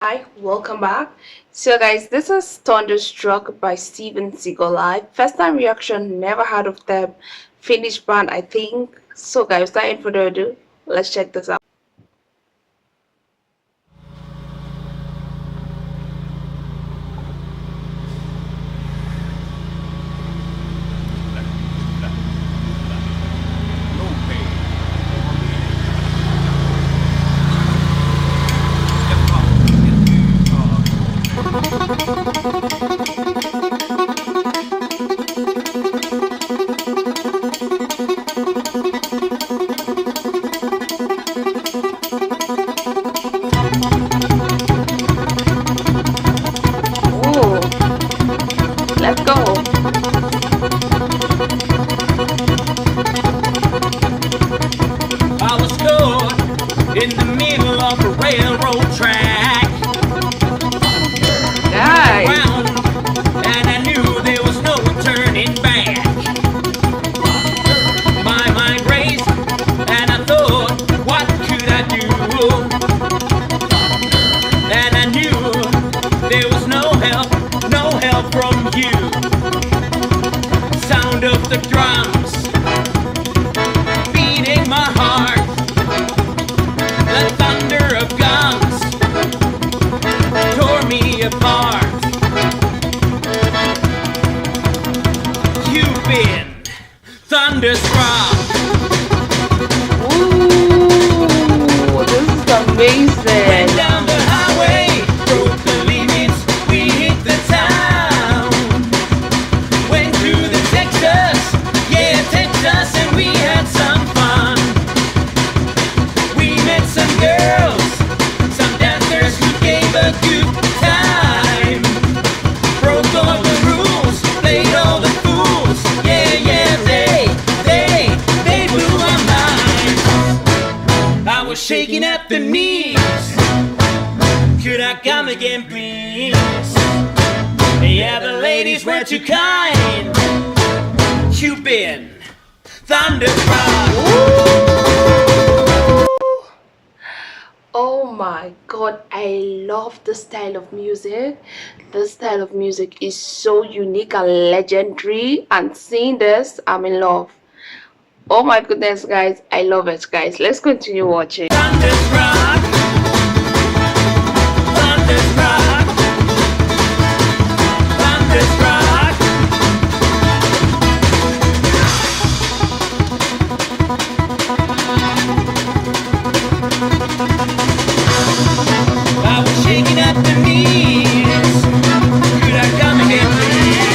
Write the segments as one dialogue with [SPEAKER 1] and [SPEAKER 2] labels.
[SPEAKER 1] Hi, welcome back. So guys, this is Thunderstruck by Steve'n'Seagull live. First time reaction, never heard of them. Finished band, I think. So guys, without further ado, let's check this out. Ooh, let's go.
[SPEAKER 2] I was caught in the middle of a railroad track.
[SPEAKER 1] Guys,
[SPEAKER 2] Round, and I knew there was no turning back. My mind raced, and I thought, what could I do? And I knew there was no help from you. Sound of the drums beating my heart. The thunder of guns tore me apart. You've been thunderstruck.
[SPEAKER 1] ooh, this is amazing.
[SPEAKER 2] Went down the highway, broke the limits, we hit the town. Went through the Texas, and we had some fun. We met some girls, some dancers who gave a good time. Broke all the rules, played all the fools. They blew my mind. I was shaking at the knees. Could I come again, please? Yeah, the ladies were too kind. You've been thunderstruck.
[SPEAKER 1] Oh my god, I love this style of music. This style of music is so unique and legendary, and seeing this, I'm in love. Oh my goodness, guys, I love it. Guys, let's continue watching.
[SPEAKER 2] Thunderstruck. Thunderstruck. Thunderstruck. I was shaking at the knees. Could I come again, please?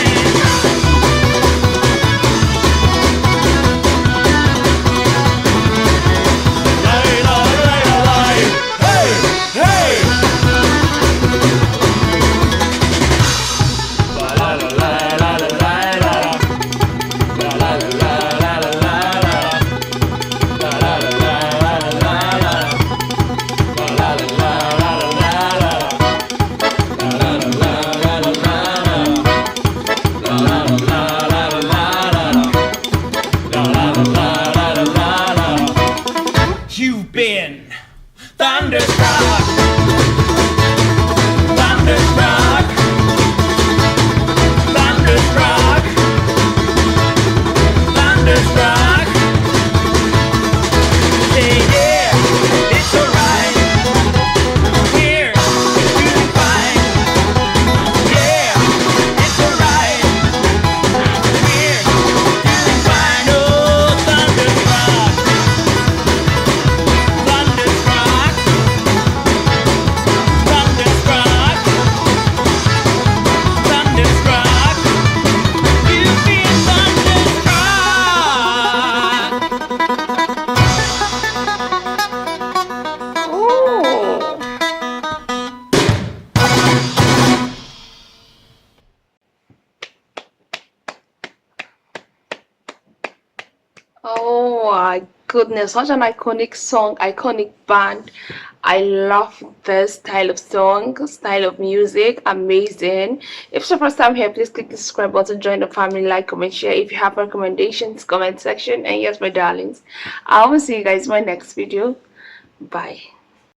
[SPEAKER 2] Hey, hey. You've been thunderstruck. Thunderstruck. Thunderstruck. Thunderstruck. Yeah, it's alright. We're doing fine. Yeah, it's alright. We're doing fine. Oh, thunderstruck. Thunderstruck. Thunderstruck. Thunderstruck. You've been thunderstruck.
[SPEAKER 1] Oh. Oh my goodness, such an iconic song, iconic band. I love this style of song, style of music, amazing. If it's your first time here, please click the subscribe button, join the family, like, comment, share. If you have recommendations, comment section. And yes, my darlings, I will see you guys in my next video. Bye.